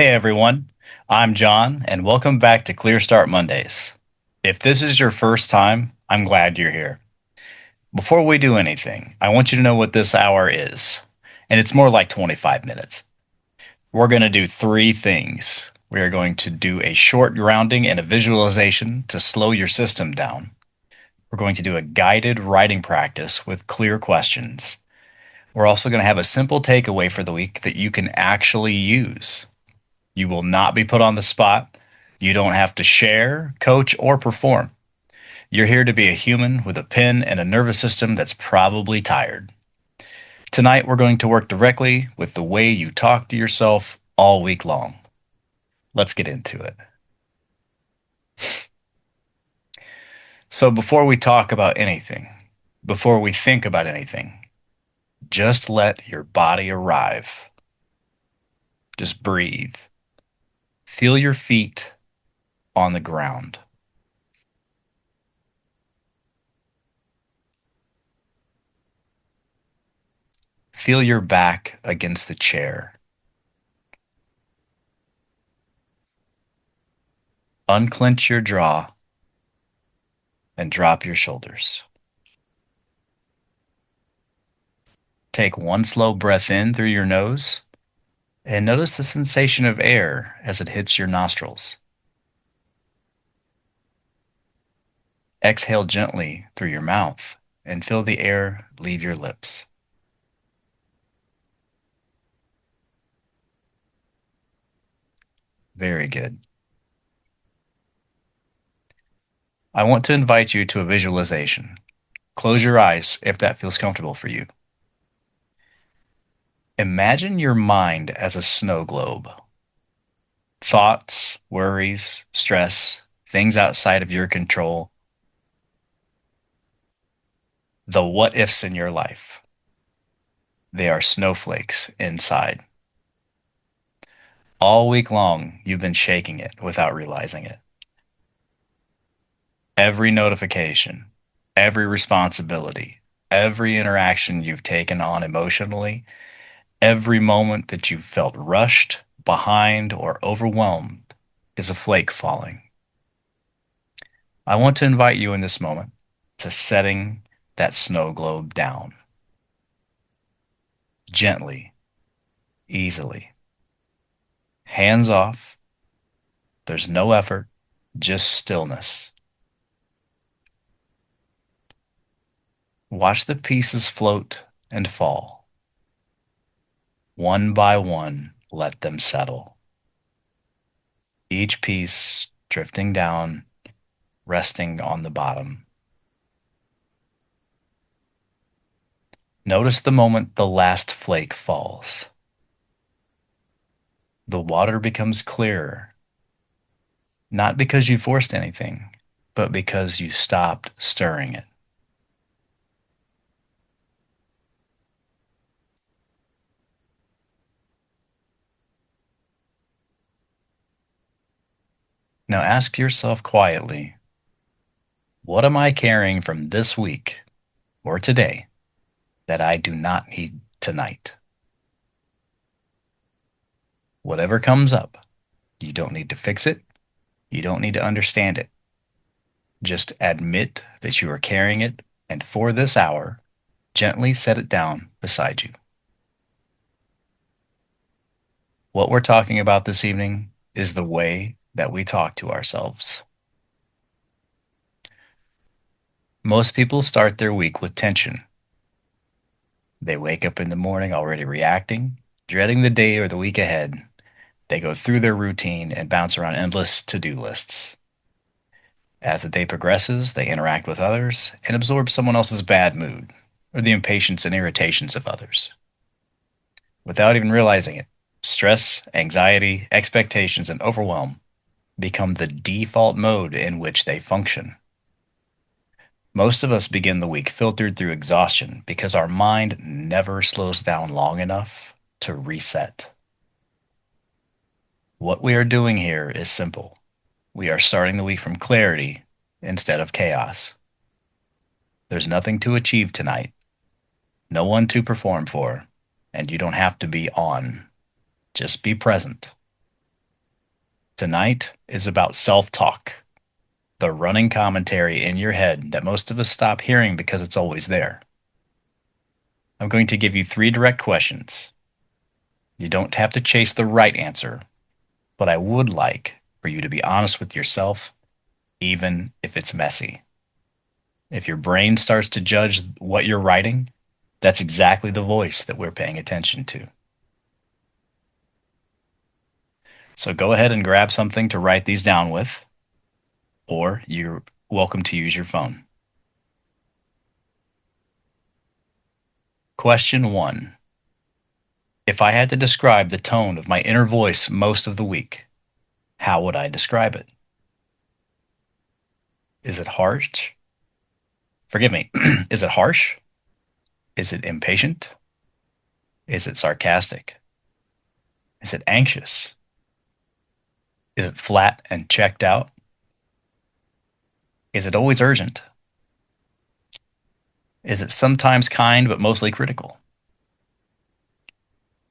Hey everyone, I'm John, and welcome back to Clear Start Mondays. If this is your first time, I'm glad you're here. Before we do anything, I want you to know what this hour is, and it's more like 25 minutes. We're going to do three things. We are going to do a short grounding and a visualization to slow your system down. We're going to do a guided writing practice with clear questions. We're also going to have a simple takeaway for the week that you can actually use. You will not be put on the spot. You don't have to share, coach, or perform. You're here to be a human with a pen and a nervous system that's probably tired. Tonight, we're going to work directly with the way you talk to yourself all week long. Let's get into it. So, before we talk about anything, before we think about anything, just let your body arrive. Just breathe. Feel your feet on the ground. Feel your back against the chair. Unclench your jaw and drop your shoulders. Take one slow breath in through your nose and notice the sensation of air as it hits your nostrils. Exhale gently through your mouth and feel the air leave your lips. Very good. I want to invite you to a visualization. Close your eyes if that feels comfortable for you. Imagine your mind as a snow globe. Thoughts, worries, stress, things outside of your control, the what ifs in your life. They are snowflakes inside. All week long, you've been shaking it without realizing it. Every notification, every responsibility, every interaction you've taken on emotionally, every moment that you've felt rushed, behind, or overwhelmed is a flake falling. I want to invite you in this moment to setting that snow globe down gently, easily, hands off. There's no effort, just stillness. Watch the pieces float and fall. One by one, let them settle. Each piece drifting down, resting on the bottom. Notice the moment the last flake falls. The water becomes clearer, not because you forced anything, but because you stopped stirring it. Now ask yourself quietly, what am I carrying from this week or today that I do not need tonight? Whatever comes up, you don't need to fix it. You don't need to understand it. Just admit that you are carrying it, and for this hour, gently set it down beside you. What we're talking about this evening is the way that we talk to ourselves. Most people start their week with tension. They wake up in the morning already reacting, dreading the day or the week ahead. They go through their routine and bounce around endless to-do lists. As the day progresses, they interact with others and absorb someone else's bad mood or the impatience and irritations of others. Without even realizing it, stress, anxiety, expectations, and overwhelm become the default mode in which they function. Most of us begin the week filtered through exhaustion because our mind never slows down long enough to reset. What we are doing here is simple. We are starting the week from clarity instead of chaos. There's nothing to achieve tonight, no one to perform for, and you don't have to be on. Just be present. Tonight is about self talk, the running commentary in your head that most of us stop hearing because it's always there. I'm going to give you three direct questions. You don't have to chase the right answer, but I would like for you to be honest with yourself, even if it's messy. If your brain starts to judge what you're writing, that's exactly the voice that we're paying attention to. So go ahead and grab something to write these down with, or you're welcome to use your phone. Question one. If I had to describe the tone of my inner voice most of the week, how would I describe it? Is it harsh? Forgive me. Is it harsh? Is it impatient? Is it sarcastic? Is it anxious? Is it flat and checked out? Is it always urgent? Is it sometimes kind but mostly critical?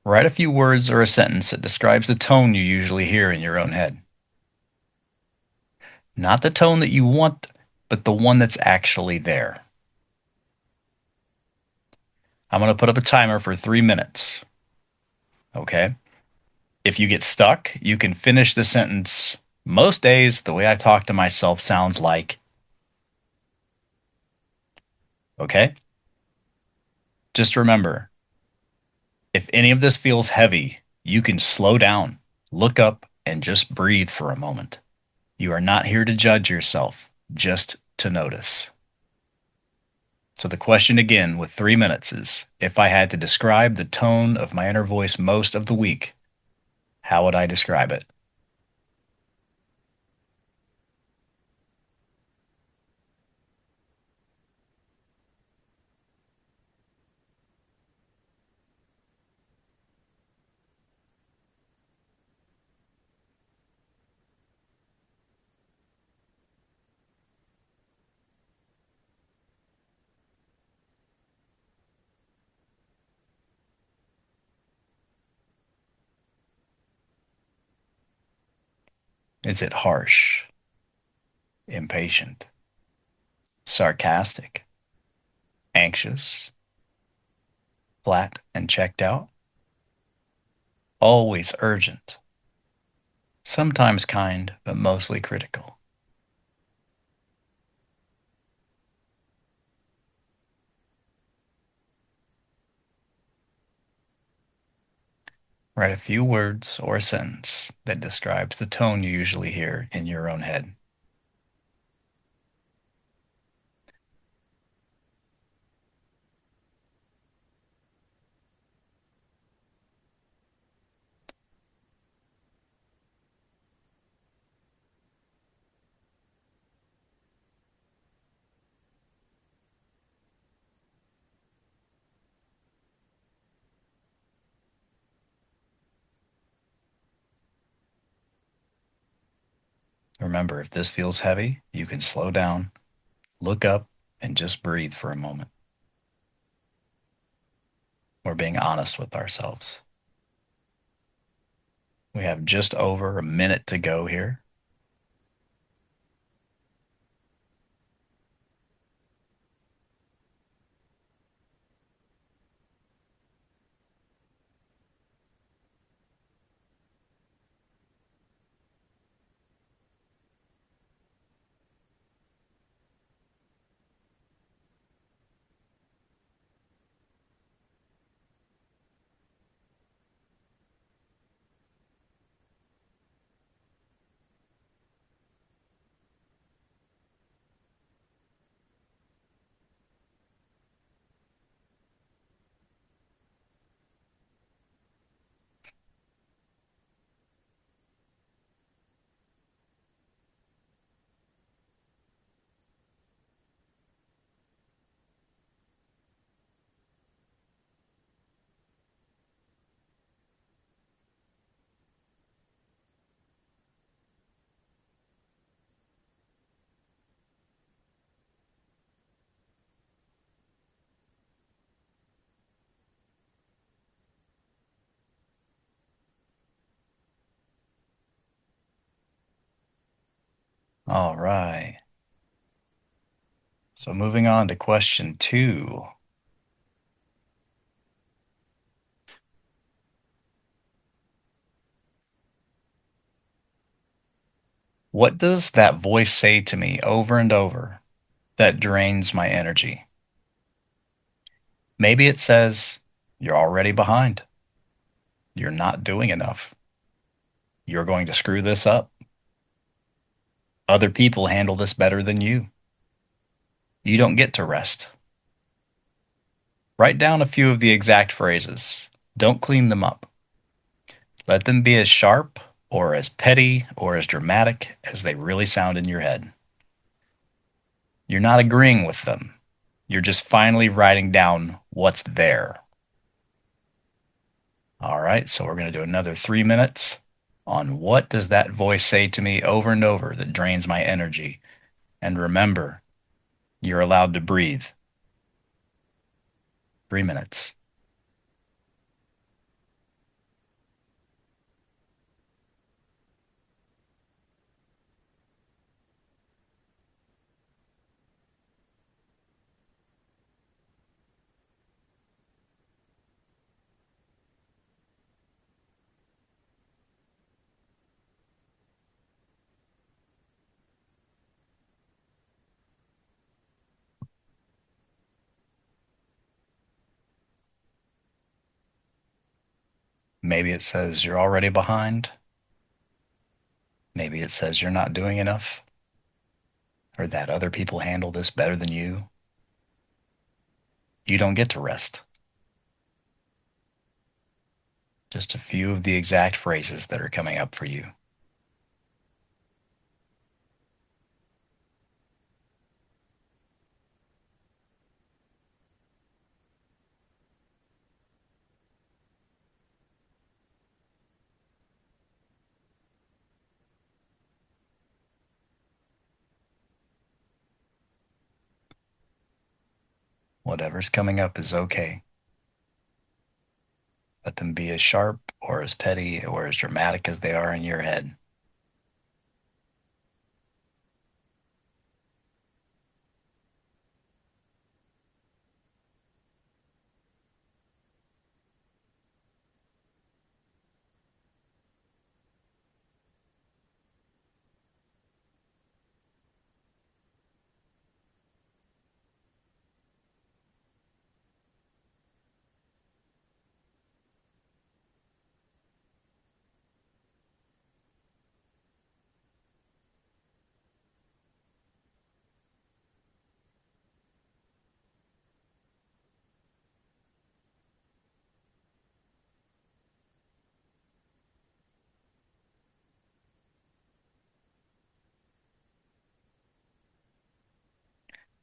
Write a few words or a sentence that describes the tone you usually hear in your own head. Not the tone that you want, but the one that's actually there. I'm going to put up a timer for 3 minutes. Okay? If you get stuck, you can finish the sentence. Most days, the way I talk to myself sounds like. Okay? Just remember, if any of this feels heavy, you can slow down, look up, and just breathe for a moment. You are not here to judge yourself, just to notice. So the question again with 3 minutes is, if I had to describe the tone of my inner voice most of the week, how would I describe it? Is it harsh, impatient, sarcastic, anxious, flat and checked out? Always urgent, sometimes kind, but mostly critical. Write a few words or a sentence that describes the tone you usually hear in your own head. Remember, if this feels heavy, you can slow down, look up, and just breathe for a moment. We're being honest with ourselves. We have just over a minute to go here. All right. So moving on to question two. What does that voice say to me over and over that drains my energy? Maybe it says, "You're already behind. You're not doing enough. You're going to screw this up. Other people handle this better than you. You don't get to rest." Write down a few of the exact phrases. Don't clean them up. Let them be as sharp or as petty or as dramatic as they really sound in your head. You're not agreeing with them. You're just finally writing down what's there. All right, so we're going to do another 3 minutes on what does that voice say to me over and over that drains my energy. And remember, you're allowed to breathe. 3 minutes. Maybe it says you're already behind. Maybe it says you're not doing enough, or that other people handle this better than you. You don't get to rest. Just a few of the exact phrases that are coming up for you. Whatever's coming up is okay. Let them be as sharp or as petty or as dramatic as they are in your head.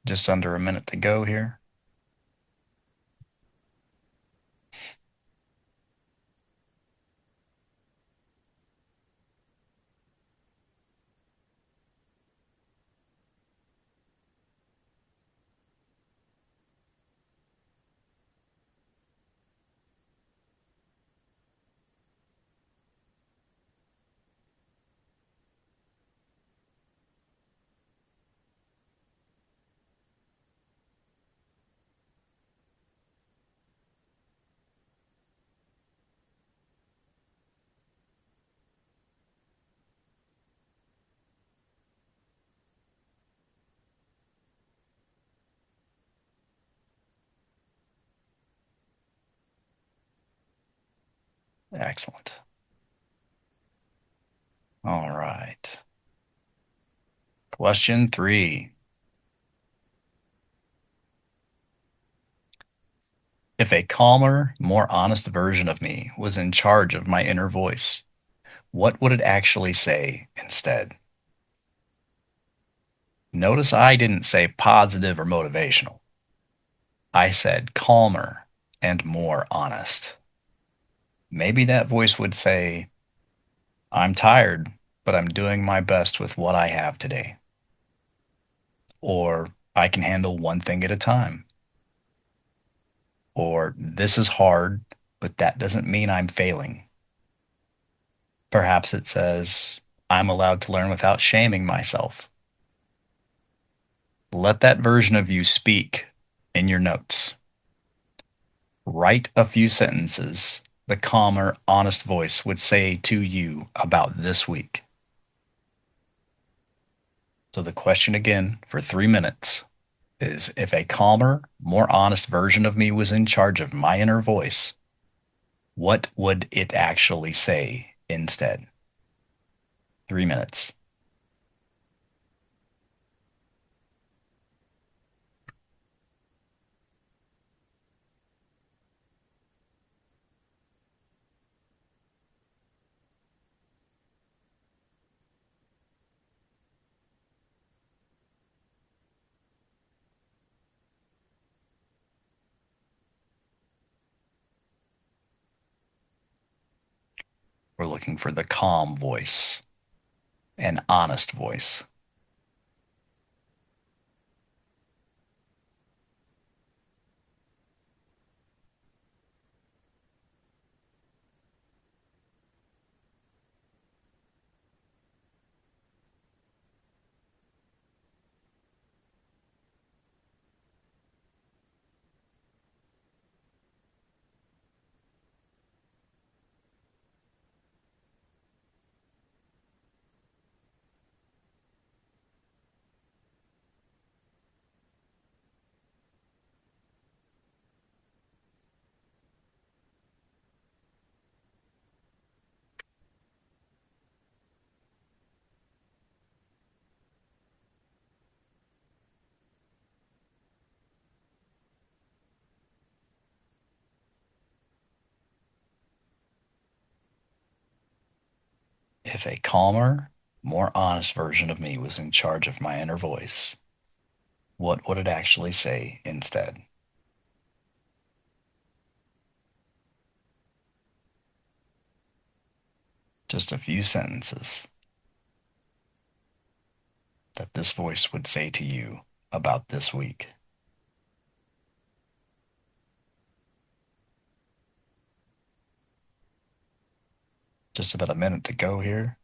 Just under a minute to go here. Excellent. All right. Question three. If a calmer, more honest version of me was in charge of my inner voice, what would it actually say instead? Notice I didn't say positive or motivational. I said calmer and more honest. Maybe that voice would say, "I'm tired, but I'm doing my best with what I have today." Or, "I can handle one thing at a time." Or, "This is hard, but that doesn't mean I'm failing." Perhaps it says, "I'm allowed to learn without shaming myself." Let that version of you speak in your notes. Write a few sentences the calmer, honest voice would say to you about this week. So, the question again for 3 minutes is, if a calmer, more honest version of me was in charge of my inner voice, what would it actually say instead? 3 minutes. We're looking for the calm voice, an honest voice. If a calmer, more honest version of me was in charge of my inner voice, what would it actually say instead? Just a few sentences that this voice would say to you about this week. Just about a minute to go here.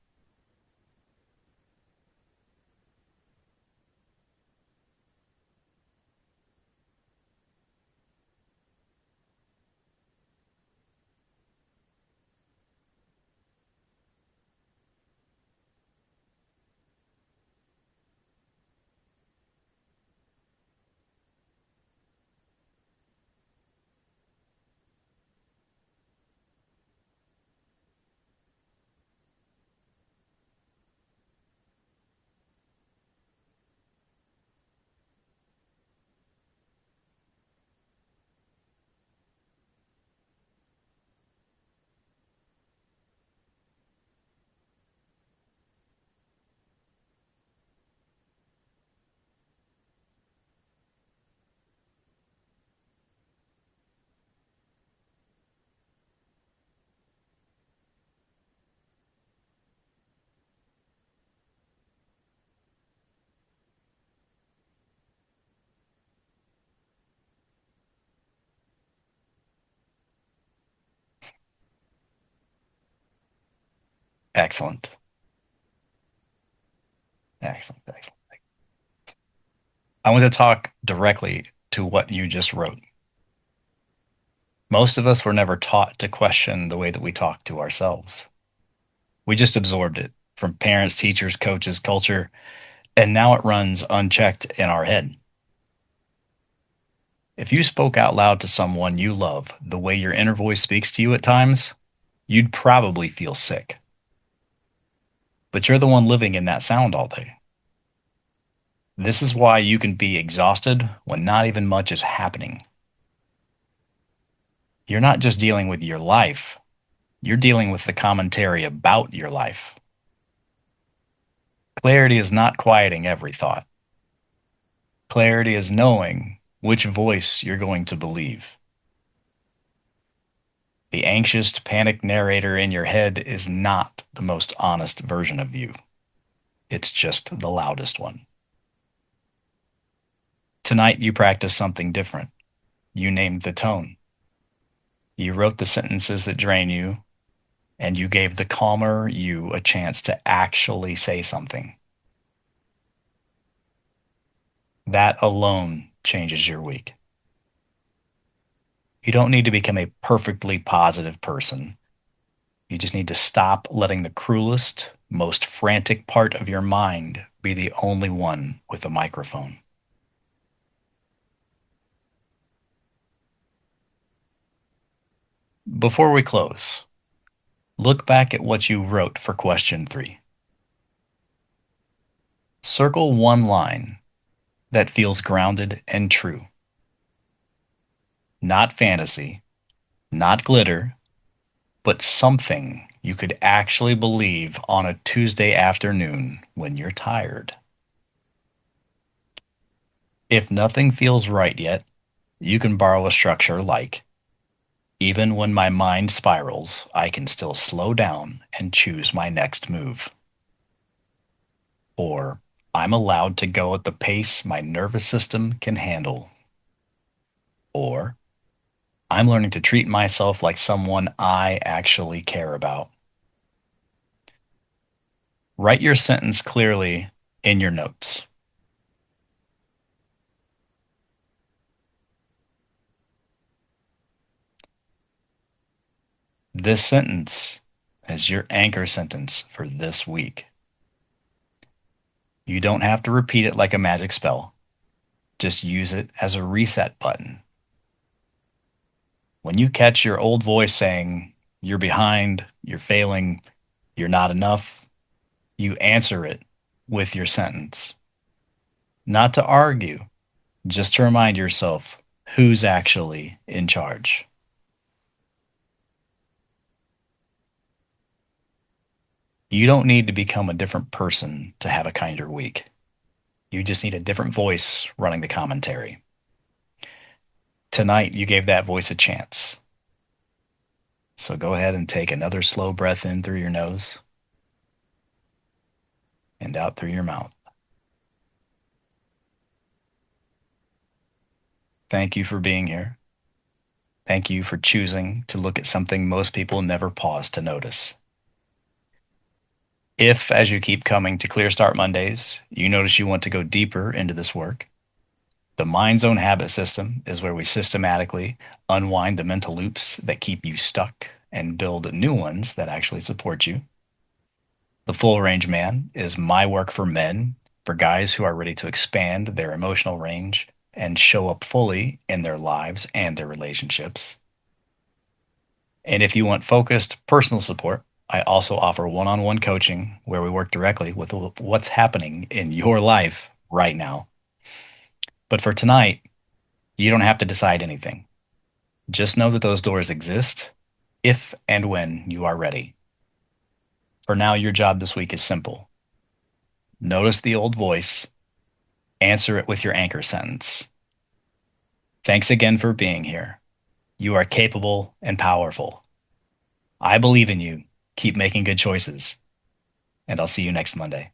Excellent. Excellent. Excellent. I want to talk directly to what you just wrote. Most of us were never taught to question the way that we talk to ourselves. We just absorbed it from parents, teachers, coaches, culture, and now it runs unchecked in our head. If you spoke out loud to someone you love the way your inner voice speaks to you at times, you'd probably feel sick. But you're the one living in that sound all day. This is why you can be exhausted when not even much is happening. You're not just dealing with your life, you're dealing with the commentary about your life. Clarity is not quieting every thought. Clarity is knowing which voice you're going to believe. The anxious, panicked narrator in your head is not the most honest version of you. It's just the loudest one. Tonight, you practiced something different. You named the tone. You wrote the sentences that drain you, and you gave the calmer you a chance to actually say something. That alone changes your week. You don't need to become a perfectly positive person. You just need to stop letting the cruelest, most frantic part of your mind be the only one with a microphone. Before we close, look back at what you wrote for question 3. Circle one line that feels grounded and true. Not fantasy, not glitter, but something you could actually believe on a Tuesday afternoon when you're tired. If nothing feels right yet, you can borrow a structure like, even when my mind spirals, I can still slow down and choose my next move. Or, I'm allowed to go at the pace my nervous system can handle. Or, I'm learning to treat myself like someone I actually care about. Write your sentence clearly in your notes. This sentence is your anchor sentence for this week. You don't have to repeat it like a magic spell. Just use it as a reset button. When you catch your old voice saying, you're behind, you're failing, you're not enough, you answer it with your sentence. Not to argue, just to remind yourself who's actually in charge. You don't need to become a different person to have a kinder week. You just need a different voice running the commentary. Tonight, you gave that voice a chance. So go ahead and take another slow breath in through your nose and out through your mouth. Thank you for being here. Thank you for choosing to look at something most people never pause to notice. If, as you keep coming to Clear Start Mondays, you notice you want to go deeper into this work, the Mind's Own Habit System is where we systematically unwind the mental loops that keep you stuck and build new ones that actually support you. The Full Range Man is my work for men, for guys who are ready to expand their emotional range and show up fully in their lives and their relationships. And if you want focused personal support, I also offer one on one coaching where we work directly with what's happening in your life right now. But for tonight, you don't have to decide anything. Just know that those doors exist if and when you are ready. For now, your job this week is simple. Notice the old voice, answer it with your anchor sentence. Thanks again for being here. You are capable and powerful. I believe in you. Keep making good choices. And I'll see you next Monday.